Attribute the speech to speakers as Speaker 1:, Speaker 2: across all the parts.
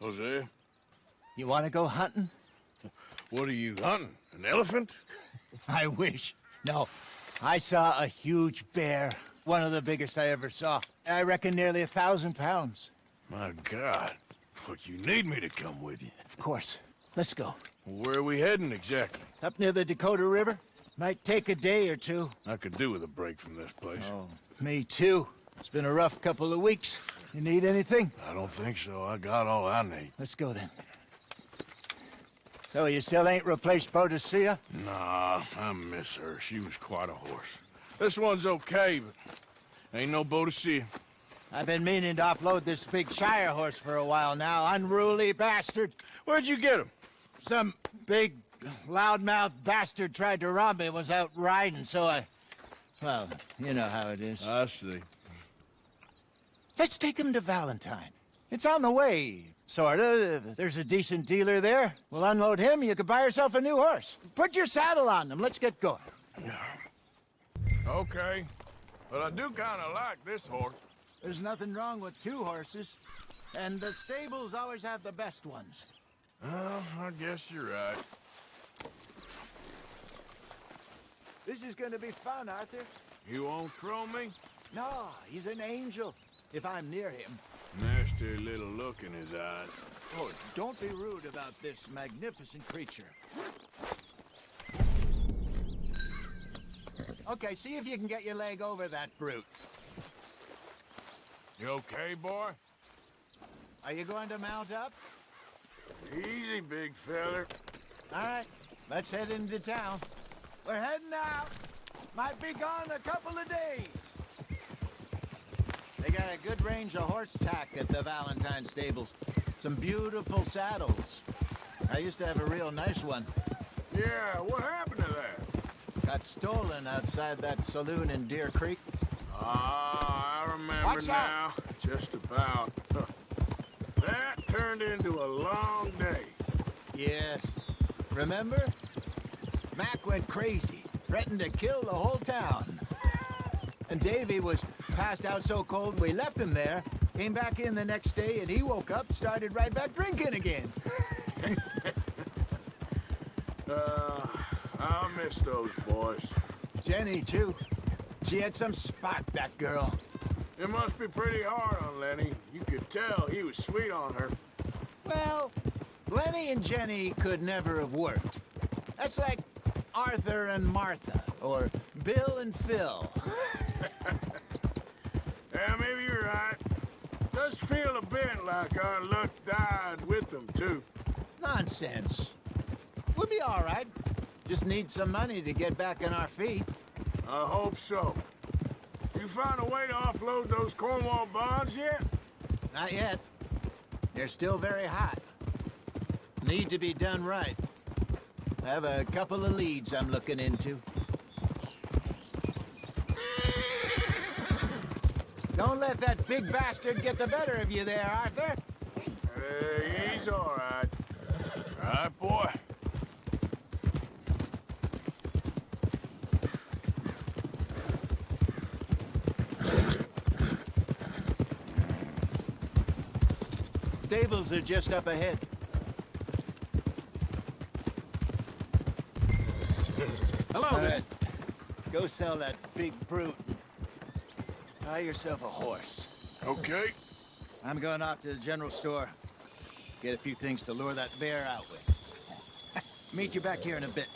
Speaker 1: Jose,
Speaker 2: You want to go hunting?
Speaker 1: what are you hunting? An elephant?
Speaker 2: I wish. No, I saw a huge bear. One of the biggest I ever saw. I reckon nearly 1,000 pounds.
Speaker 1: My God. But you need me to come with you.
Speaker 2: Of course. Let's go.
Speaker 1: Where are we heading exactly?
Speaker 2: Up near the Dakota River. Might take a day or two.
Speaker 1: I could do with a break from this place.
Speaker 2: Oh, me too. It's been a rough couple of weeks. You need anything?
Speaker 1: I don't think so. I got all I need.
Speaker 2: Let's go then. So you still ain't replaced Boadicea?
Speaker 1: Nah, I miss her. She was quite a horse. This one's okay, but ain't no Boadicea.
Speaker 2: I've been meaning to offload this big Shire horse for a while now. Unruly bastard.
Speaker 1: Where'd you get him?
Speaker 2: Some big, loudmouth bastard tried to rob me, was out riding, so I... Well, you know how it is.
Speaker 1: I see.
Speaker 2: Let's take him to Valentine. It's on the way, sorta. There's a decent dealer there. We'll unload him, you could buy yourself a new horse. Put your saddle on him, let's get going.
Speaker 1: Okay. But I do kind of like this horse.
Speaker 2: There's nothing wrong with two horses, and the stables always have the best ones.
Speaker 1: Well, I guess you're right.
Speaker 2: This is gonna be fun, Arthur.
Speaker 1: You won't throw me?
Speaker 2: No, he's an angel, if I'm near him.
Speaker 1: Nasty little look in his eyes.
Speaker 2: Oh, don't be rude about this magnificent creature. Okay, see if you can get your leg over that brute.
Speaker 1: You okay, boy?
Speaker 2: Are you going to mount up?
Speaker 1: Easy, big feller.
Speaker 2: All right, let's head into town. We're heading out. Might be gone a couple of days. They got a good range of horse tack at the Valentine stables. Some beautiful saddles. I used to have a real nice one.
Speaker 1: Yeah, what happened to that?
Speaker 2: Got stolen outside that saloon in Deer Creek.
Speaker 1: Ah, I remember
Speaker 2: Watch
Speaker 1: now. Just about. That turned into a long day.
Speaker 2: Yes. Remember? Mac went crazy, threatened to kill the whole town. And Davy was passed out so cold we left him there, came back in the next day, and he woke up, started right back drinking again.
Speaker 1: I'll miss those boys.
Speaker 2: Jenny, too. She had some spot, that girl.
Speaker 1: It must be pretty hard on Lenny. You could tell he was sweet on her.
Speaker 2: Well, Lenny and Jenny could never have worked. That's like Arthur and Martha, or Bill and Phil.
Speaker 1: Yeah, maybe you're right. Does feel a bit like our luck died with them, too.
Speaker 2: Nonsense. We'll be all right. Just need some money to get back on our feet.
Speaker 1: I hope so. You find a way to offload those Cornwall bonds yet?
Speaker 2: Not yet. They're still very hot. Need to be done right. I have a couple of leads I'm looking into. Don't let that big bastard get the better of you there, Arthur.
Speaker 1: He's all right. All right, boy.
Speaker 2: Stables are just up ahead.
Speaker 1: Hello there.
Speaker 2: Go sell that big brute. Buy yourself a horse.
Speaker 1: Okay.
Speaker 2: I'm going off to the general store. Get a few things to lure that bear out with. Meet you back here in a bit.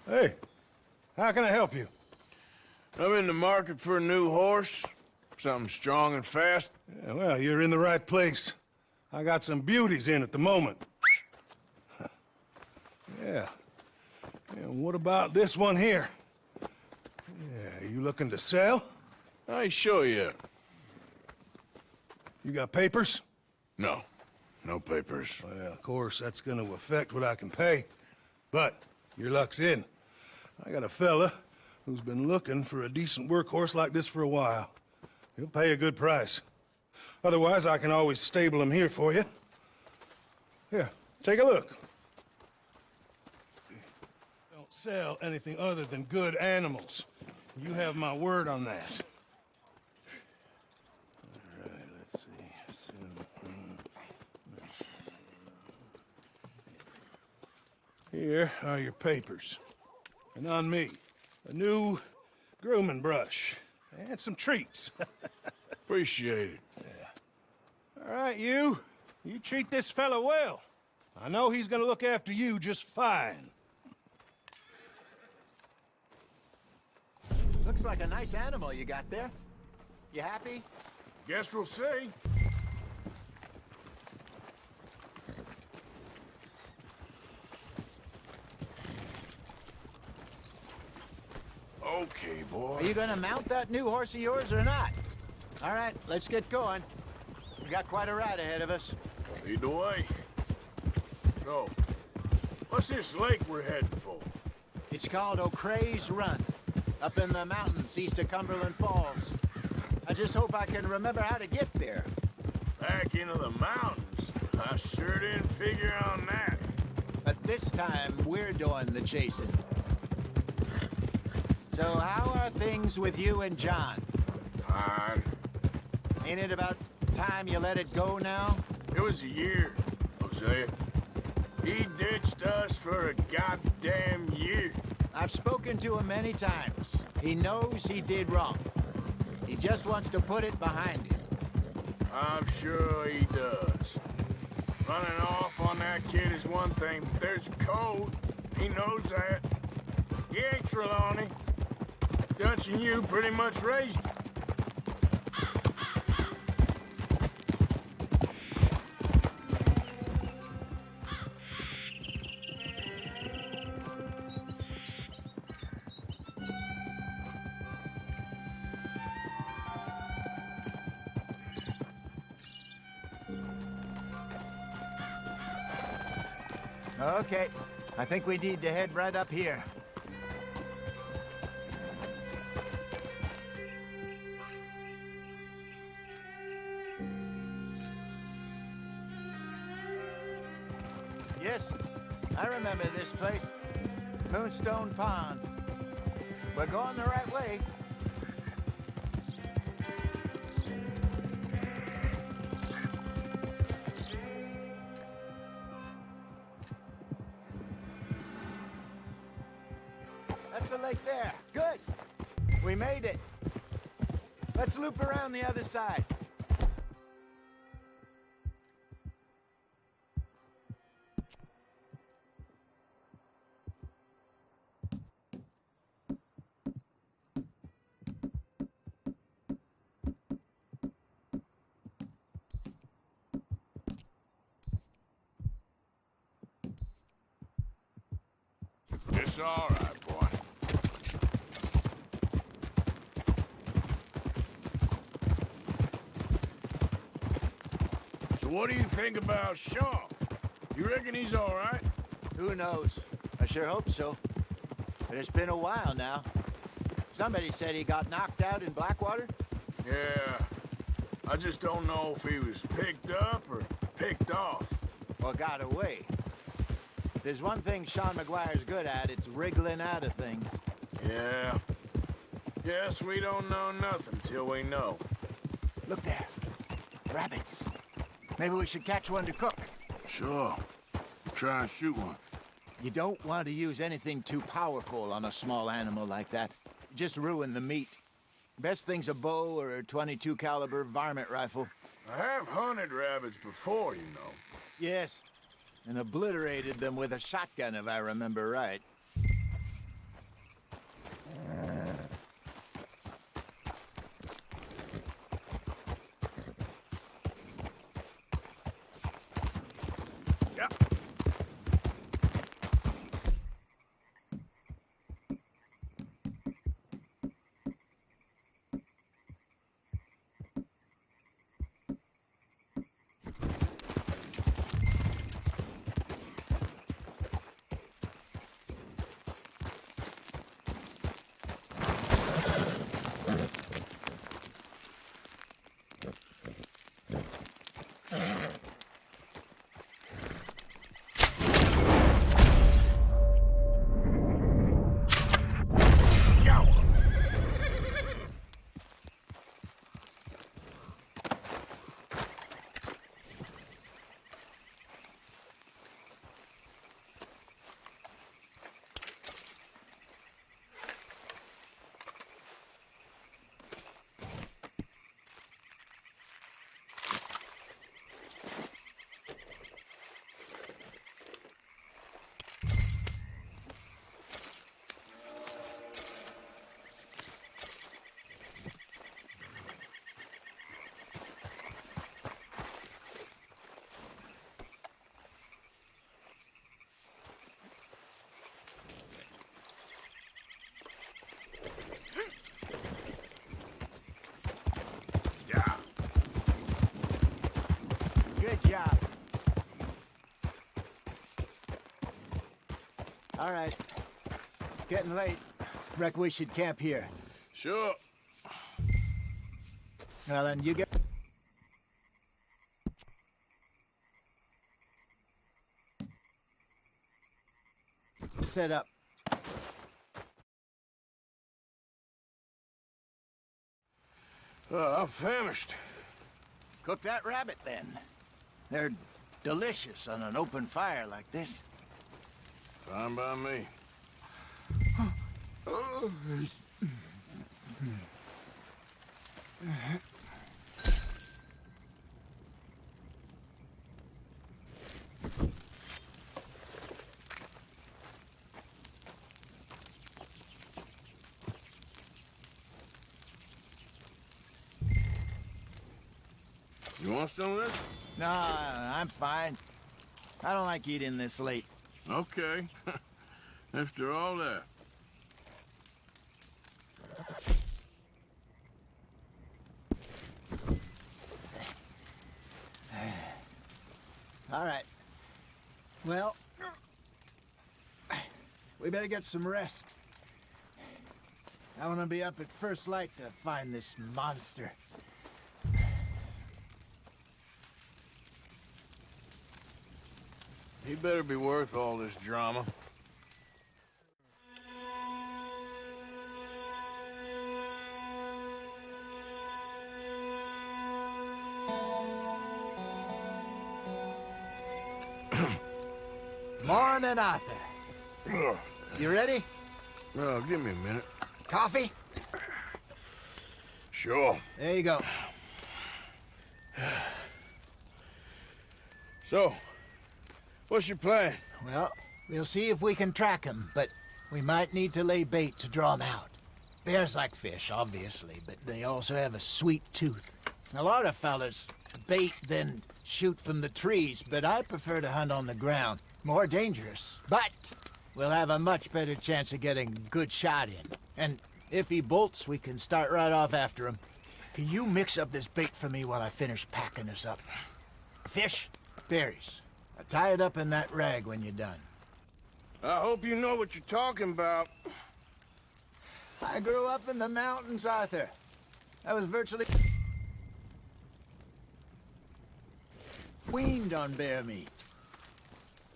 Speaker 3: Hey, how can I help you?
Speaker 1: I'm in the market for a new horse. Something strong and fast.
Speaker 3: Yeah, well, you're in the right place. I got some beauties in at the moment. Yeah. And what about this one here? Yeah, you looking to sell?
Speaker 1: I show you.
Speaker 3: You got papers?
Speaker 1: No. No papers.
Speaker 3: Well, of course, that's gonna affect what I can pay. But your luck's in. I got a fella who's been looking for a decent workhorse like this for a while. He'll pay a good price. Otherwise, I can always stable him here for you. Here, take a look. Don't sell anything other than good animals. You have my word on that. All right, let's see. Here are your papers. And on me, a new grooming brush and some treats.
Speaker 1: Appreciate it.
Speaker 3: All right, you treat this fella well. I know he's gonna look after you just fine.
Speaker 2: Looks like a nice animal you got there. You happy?
Speaker 1: Guess we'll see. Okay, boy.
Speaker 2: Are you gonna mount that new horse of yours or not? All right, let's get going. We got quite a ride ahead of us.
Speaker 1: Lead the way. So, what's this lake we're heading for?
Speaker 2: It's called O'Creagh's Run, up in the mountains east of Cumberland Falls. I just hope I can remember how to get there.
Speaker 1: Back into the mountains? I sure didn't figure on that.
Speaker 2: But this time, we're doing the chasing. So how are things with you and John?
Speaker 1: Fine.
Speaker 2: Ain't it about time you let it go now?
Speaker 1: It was a year, Hosea. He ditched us for a goddamn year.
Speaker 2: I've spoken to him many times. He knows he did wrong. He just wants to put it behind him.
Speaker 1: I'm sure he does. Running off on that kid is one thing, but there's a code. He knows that. He ain't Trelawney. Dutch and you pretty much raised him.
Speaker 2: Okay, I think we need to head right up here. Yes, I remember this place. Moonstone Pond. We're going the right way. That's the lake there. Good. We made it. Let's loop around the other side.
Speaker 1: It's all right, boy. So what do you think about Shaw? You reckon he's all right?
Speaker 2: Who knows? I sure hope so. But it's been a while now. Somebody said he got knocked out in Blackwater?
Speaker 1: Yeah. I just don't know if he was picked up or picked off.
Speaker 2: Or got away. If there's one thing Sean McGuire's good at, it's wriggling out of things.
Speaker 1: Yeah. Guess we don't know nothing till we know.
Speaker 2: Look there. Rabbits. Maybe we should catch one to cook.
Speaker 1: Sure. Try and shoot one.
Speaker 2: You don't want to use anything too powerful on a small animal like that. Just ruin the meat. Best thing's a bow or a .22 caliber varmint rifle.
Speaker 1: I have hunted rabbits before, you know.
Speaker 2: Yes. And obliterated them with a shotgun, if I remember right.
Speaker 1: Yeah.
Speaker 2: job. All right. Getting late. Reckon we should camp here.
Speaker 1: Sure.
Speaker 2: Well, then you get... set up.
Speaker 1: I'm famished.
Speaker 2: Cook that rabbit, then. They're delicious on an open fire like this.
Speaker 1: Fine by me. You want some of this?
Speaker 2: No, I'm fine. I don't like eating this late.
Speaker 1: Okay. After all that.
Speaker 2: All right. Well, we better get some rest. I want to be up at first light to find this monster.
Speaker 1: He better be worth all this drama.
Speaker 2: Morning, Arthur. You ready?
Speaker 1: Oh, give me a minute.
Speaker 2: Coffee?
Speaker 1: Sure.
Speaker 2: There you go.
Speaker 1: So, what's your plan?
Speaker 2: Well, we'll see if we can track him, but we might need to lay bait to draw him out. Bears like fish, obviously, but they also have a sweet tooth. A lot of fellas bait, then shoot from the trees, but I prefer to hunt on the ground. More dangerous, but we'll have a much better chance of getting a good shot in. And if he bolts, we can start right off after him. Can you mix up this bait for me while I finish packing this up? Fish, berries. Now tie it up in that rag when you're done.
Speaker 1: I hope you know what you're talking about.
Speaker 2: I grew up in the mountains, Arthur. I was virtually weaned on bear meat.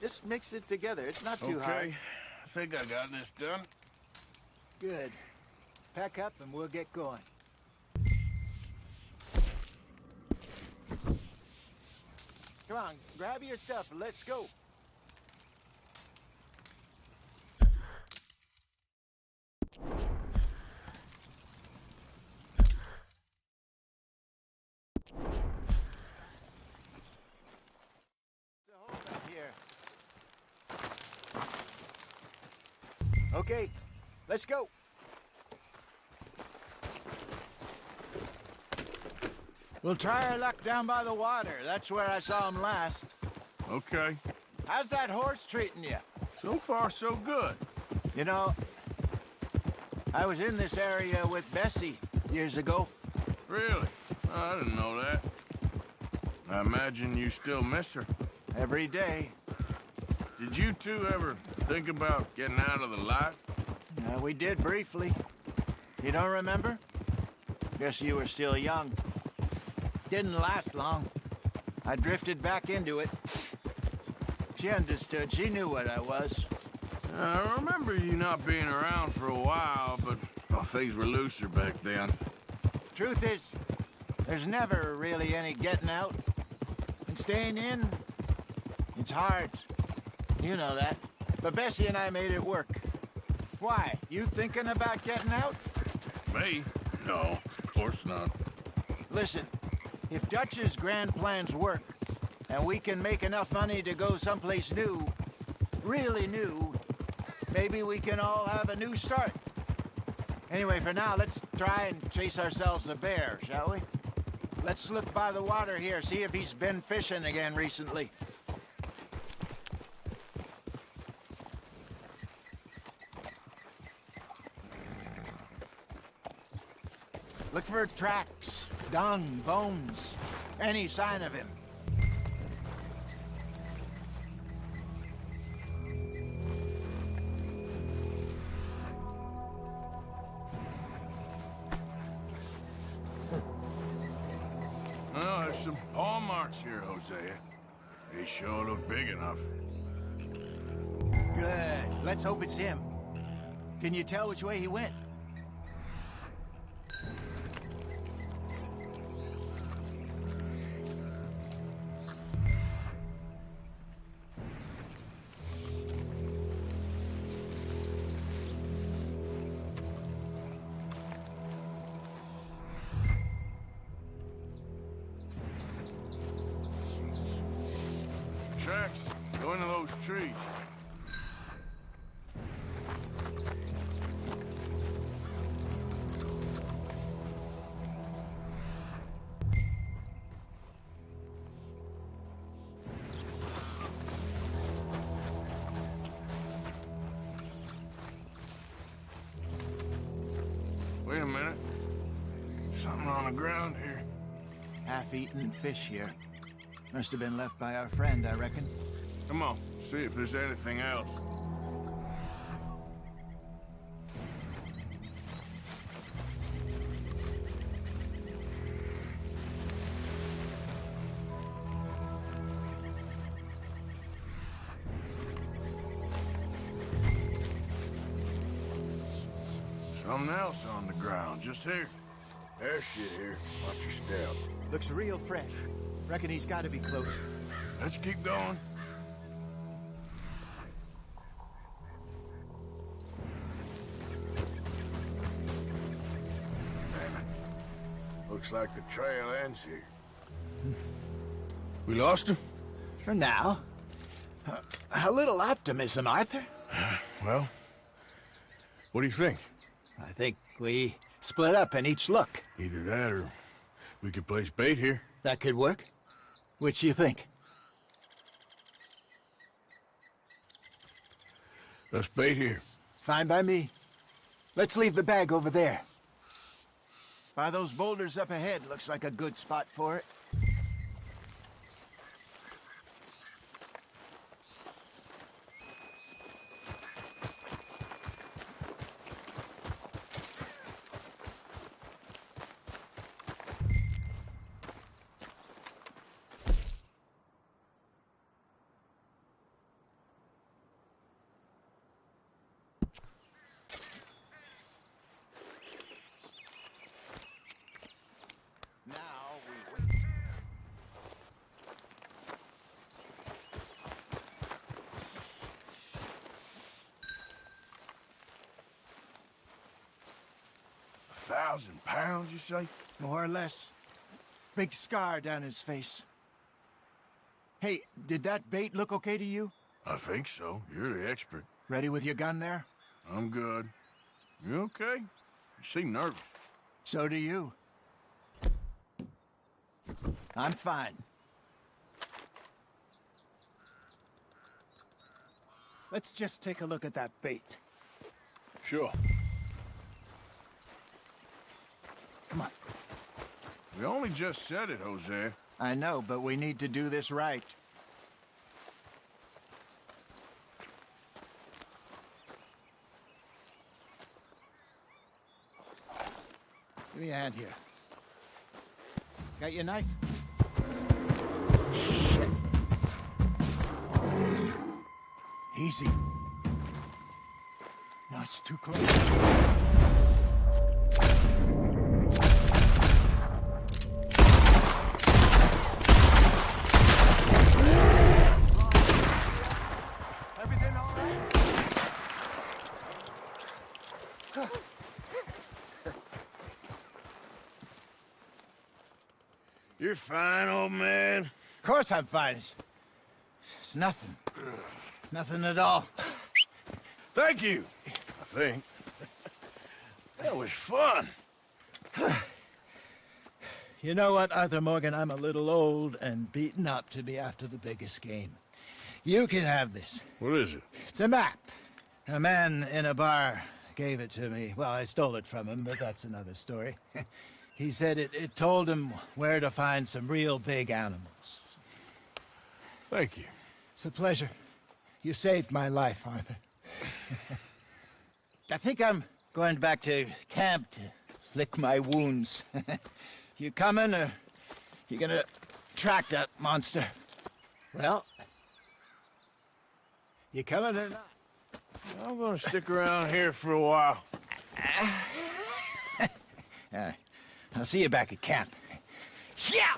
Speaker 2: Just mix it together. It's not too hard.
Speaker 1: Okay, I think I got this done.
Speaker 2: Good. Pack up and we'll get going. Come on, grab your stuff and let's go. Okay, let's go. We'll try our luck down by the water. That's where I saw him last.
Speaker 1: Okay.
Speaker 2: How's that horse treating you?
Speaker 1: So far, so good.
Speaker 2: You know, I was in this area with Bessie years ago.
Speaker 1: Really? Oh, I didn't know that. I imagine you still miss her.
Speaker 2: Every day.
Speaker 1: Did you two ever think about getting out of the life?
Speaker 2: We did briefly. You don't remember? Guess you were still young. Didn't last long. I drifted back into it. She understood. She knew what I was.
Speaker 1: I remember you not being around for a while, but well, things were looser back then.
Speaker 2: Truth is, there's never really any getting out. And staying in, it's hard. You know that. But Bessie and I made it work. Why? You thinking about getting out?
Speaker 1: Me? No, of course not.
Speaker 2: Listen, if Dutch's grand plans work, and we can make enough money to go someplace new, really new, maybe we can all have a new start. Anyway, for now, let's try and chase ourselves a bear, shall we? Let's look by the water here, see if he's been fishing again recently. Look for tracks, dung, bones, any sign of him.
Speaker 1: marks here, Hosea. They sure look big enough.
Speaker 2: Good. Let's hope it's him. Can you tell which way he went?
Speaker 1: Tracks go into those trees. Wait a minute. Something on the ground here.
Speaker 2: Half-eaten fish here. Must have been left by our friend, I reckon.
Speaker 1: Come on, see if there's anything else. Something else on the ground, just here. There's shit here. Watch your step.
Speaker 2: Looks real fresh. Reckon he's got to be close.
Speaker 1: Let's keep going. Damn it. Looks like the trail ends here. We lost him?
Speaker 2: For now. A little optimism, Arthur.
Speaker 1: Well, what do you think?
Speaker 2: I think we split up and each look.
Speaker 1: Either that or we could place bait here.
Speaker 2: That could work. Which you think?
Speaker 1: Let's bait here.
Speaker 2: Fine by me. Let's leave the bag over there. By those boulders up ahead, looks like a good spot for it. Now we wait.
Speaker 1: £1,000, you say?
Speaker 2: More or less. Big scar down his face. Hey, did that bait look okay to you?
Speaker 1: I think so. You're the expert.
Speaker 2: Ready with your gun there?
Speaker 1: I'm good. You okay? You seem nervous.
Speaker 2: So do you. I'm fine. Let's just take a look at that bait.
Speaker 1: Sure.
Speaker 2: Come on.
Speaker 1: We only just said it, Jose.
Speaker 2: I know, but we need to do this right. Give me a hand here. Got your knife? Shit. Easy. No, it's too close. Everything all right?
Speaker 1: You're fine, old man.
Speaker 2: Of course I'm fine. It's nothing. Nothing at all.
Speaker 1: Thank you, I think. That was fun.
Speaker 2: You know what, Arthur Morgan? I'm a little old and beaten up to be after the biggest game. You can have this.
Speaker 1: What is it?
Speaker 2: It's a map. A man in a bar gave it to me. Well, I stole it from him, but that's another story. He said it told him where to find some real big animals.
Speaker 1: Thank you.
Speaker 2: It's a pleasure. You saved my life, Arthur. I think I'm going back to camp to lick my wounds. You coming, or you gonna track that monster. Well, you coming or not?
Speaker 1: I'm gonna stick around here for a while.
Speaker 2: I'll see you back at camp. Yeah!